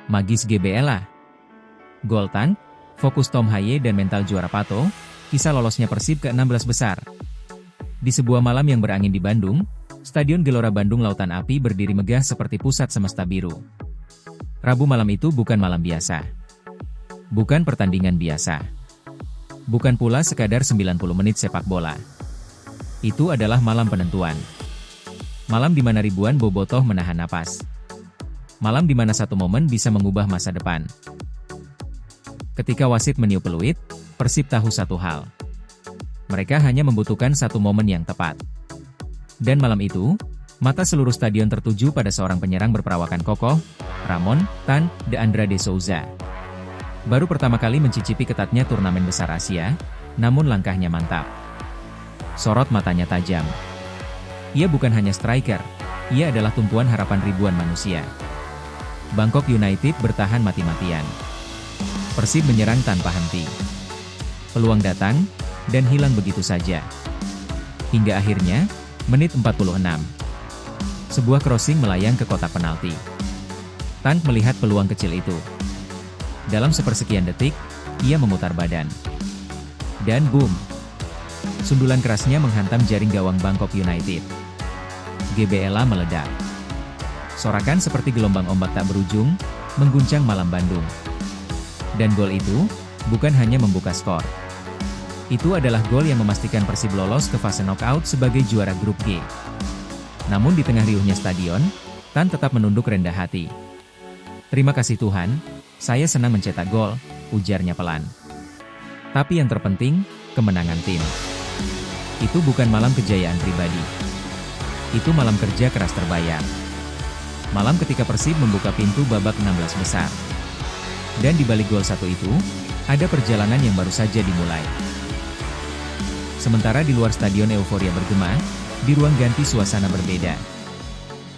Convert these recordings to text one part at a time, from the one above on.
Magis GBLA. Gol Tank, fokus Tom Haye dan mental juara Pato, kisah lolosnya Persib ke 16 besar. Di sebuah malam yang berangin di Bandung, Stadion Gelora Bandung Lautan Api berdiri megah seperti pusat semesta biru. Rabu malam itu bukan malam biasa. Bukan pertandingan biasa. Bukan pula sekadar 90 menit sepak bola. Itu adalah malam penentuan. Malam di mana ribuan bobotoh menahan napas. Malam di mana satu momen bisa mengubah masa depan. Ketika wasit meniup peluit, Persib tahu satu hal. Mereka hanya membutuhkan satu momen yang tepat. Dan malam itu, mata seluruh stadion tertuju pada seorang penyerang berperawakan kokoh, Ramon Tan de Andrade Souza. Baru pertama kali mencicipi ketatnya turnamen besar Asia, namun langkahnya mantap. Sorot matanya tajam. Ia bukan hanya striker, ia adalah tumpuan harapan ribuan manusia. Bangkok United bertahan mati-matian. Persib menyerang tanpa henti. Peluang datang, dan hilang begitu saja. Hingga akhirnya, menit 46. Sebuah crossing melayang ke kotak penalti. Tank melihat peluang kecil itu. Dalam sepersekian detik, ia memutar badan. Dan boom! Sundulan kerasnya menghantam jaring gawang Bangkok United. GBLA meledak. Sorakan seperti gelombang ombak tak berujung, mengguncang malam Bandung. Dan gol itu, bukan hanya membuka skor. Itu adalah gol yang memastikan Persib lolos ke fase knockout sebagai juara grup G. Namun di tengah riuhnya stadion, Tan tetap menunduk rendah hati. "Terima kasih Tuhan, saya senang mencetak gol," ujarnya pelan. Tapi yang terpenting, kemenangan tim. Itu bukan malam kejayaan pribadi. Itu malam kerja keras terbayar. Malam ketika Persib membuka pintu babak 16 besar. Dan di balik gol satu itu, ada perjalanan yang baru saja dimulai. Sementara di luar stadion euforia bergema, di ruang ganti suasana berbeda.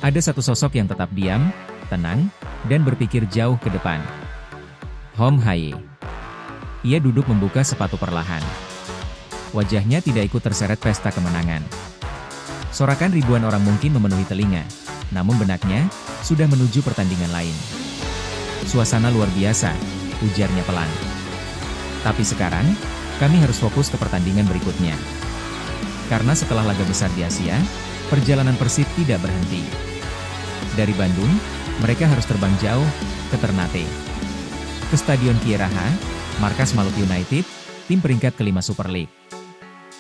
Ada satu sosok yang tetap diam, tenang, dan berpikir jauh ke depan. Tom Haye. Ia duduk membuka sepatu perlahan. Wajahnya tidak ikut terseret pesta kemenangan. Sorakan ribuan orang mungkin memenuhi telinga, namun benaknya sudah menuju pertandingan lain. "Suasana luar biasa," ujarnya pelan. "Tapi sekarang, kami harus fokus ke pertandingan berikutnya. Karena setelah laga besar di Asia, perjalanan Persib tidak berhenti. Dari Bandung, mereka harus terbang jauh, ke Ternate. Ke Stadion Kieraha, markas Maluku United, tim peringkat kelima Super League.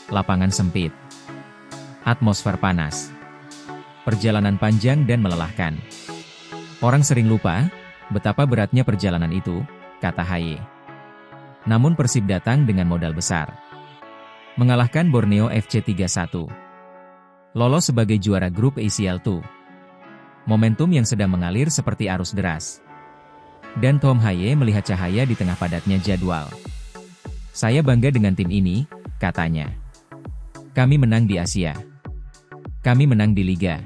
Lapangan sempit. Atmosfer panas. Perjalanan panjang dan melelahkan. Orang sering lupa, betapa beratnya perjalanan itu," kata Haye. Namun Persib datang dengan modal besar. Mengalahkan Borneo FC 3-1. Lolos sebagai juara grup ACL 2. Momentum yang sedang mengalir seperti arus deras. Dan Tom Haye melihat cahaya di tengah padatnya jadwal. "Saya bangga dengan tim ini," katanya. "Kami menang di Asia. Kami menang di Liga.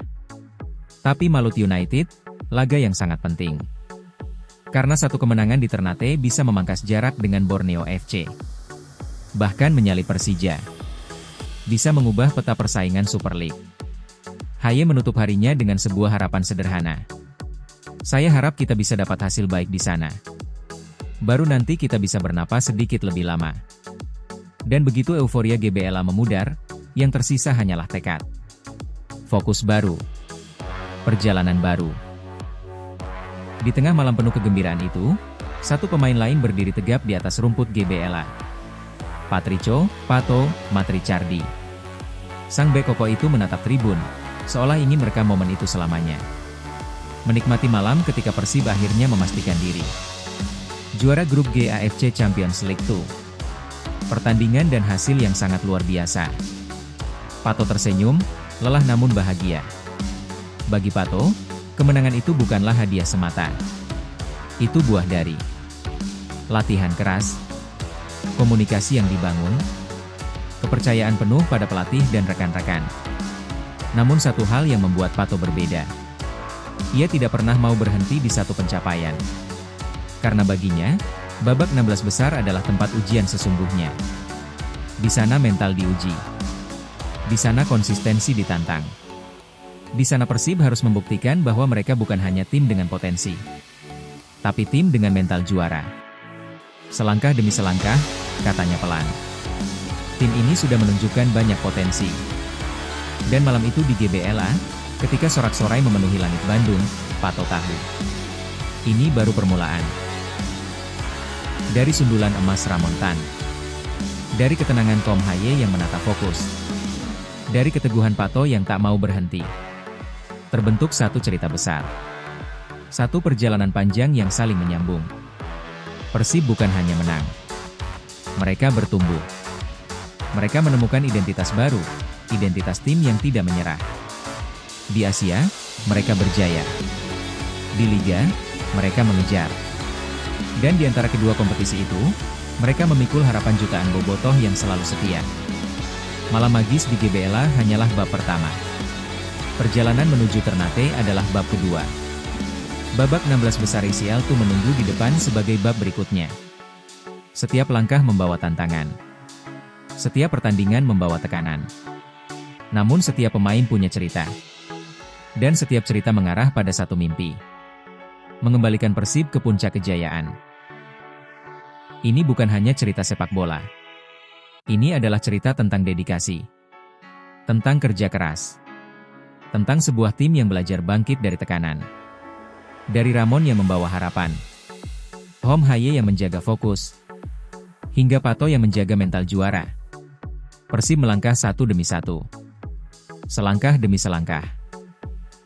Tapi Maluku United, laga yang sangat penting. Karena satu kemenangan di Ternate bisa memangkas jarak dengan Borneo FC. Bahkan menyalip Persija. Bisa mengubah peta persaingan Super League." Haye menutup harinya dengan sebuah harapan sederhana. "Saya harap kita bisa dapat hasil baik di sana. Baru nanti kita bisa bernapas sedikit lebih lama." Dan begitu euforia GBLA memudar, yang tersisa hanyalah tekad. Fokus baru. Perjalanan baru. Di tengah malam penuh kegembiraan itu, satu pemain lain berdiri tegap di atas rumput GBLA. Patricio Pato Matrichardi. Sang bek kokoh itu menatap tribun, seolah ingin merekam momen itu selamanya. Menikmati malam ketika Persib akhirnya memastikan diri. Juara grup G AFC Champions League 2. Pertandingan dan hasil yang sangat luar biasa. Pato tersenyum, lelah namun bahagia. Bagi Pato, kemenangan itu bukanlah hadiah semata. Itu buah dari latihan keras, komunikasi yang dibangun, kepercayaan penuh pada pelatih dan rekan-rekan. Namun satu hal yang membuat Pato berbeda. Ia tidak pernah mau berhenti di satu pencapaian. Karena baginya, babak 16 besar adalah tempat ujian sesungguhnya. Di sana mental diuji. Di sana konsistensi ditantang. Di sana Persib harus membuktikan bahwa mereka bukan hanya tim dengan potensi, tapi tim dengan mental juara. Selangkah demi selangkah, katanya pelan. Tim ini sudah menunjukkan banyak potensi. Dan malam itu di GBLA, ketika sorak-sorai memenuhi langit Bandung, Pato tahu. Ini baru permulaan. Dari sundulan emas Ramon Tan. Dari ketenangan Tom Haye yang menata fokus. Dari keteguhan Pato yang tak mau berhenti. Terbentuk satu cerita besar. Satu perjalanan panjang yang saling menyambung. Persib bukan hanya menang. Mereka bertumbuh. Mereka menemukan identitas baru, identitas tim yang tidak menyerah. Di Asia, mereka berjaya. Di Liga, mereka mengejar. Dan di antara kedua kompetisi itu, mereka memikul harapan jutaan bobotoh yang selalu setia. Malam magis di GBLA hanyalah bab pertama. Perjalanan menuju Ternate adalah bab kedua. Babak 16 besar ICL tuh menunggu di depan sebagai bab berikutnya. Setiap langkah membawa tantangan. Setiap pertandingan membawa tekanan. Namun setiap pemain punya cerita. Dan setiap cerita mengarah pada satu mimpi. Mengembalikan Persib ke puncak kejayaan. Ini bukan hanya cerita sepak bola. Ini adalah cerita tentang dedikasi. Tentang kerja keras. Tentang sebuah tim yang belajar bangkit dari tekanan. Dari Ramon yang membawa harapan. Tom Haye yang menjaga fokus. Hingga Pato yang menjaga mental juara. Persib melangkah satu demi satu. Selangkah demi selangkah.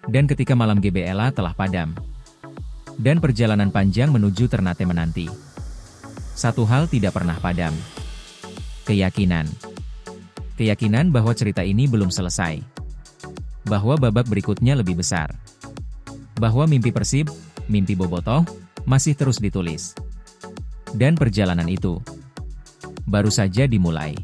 Dan ketika malam GBLA telah padam. Dan perjalanan panjang menuju Ternate menanti. Satu hal tidak pernah padam. Keyakinan. Keyakinan bahwa cerita ini belum selesai. Bahwa babak berikutnya lebih besar. Bahwa mimpi Persib, mimpi bobotoh, masih terus ditulis. Dan perjalanan itu baru saja dimulai.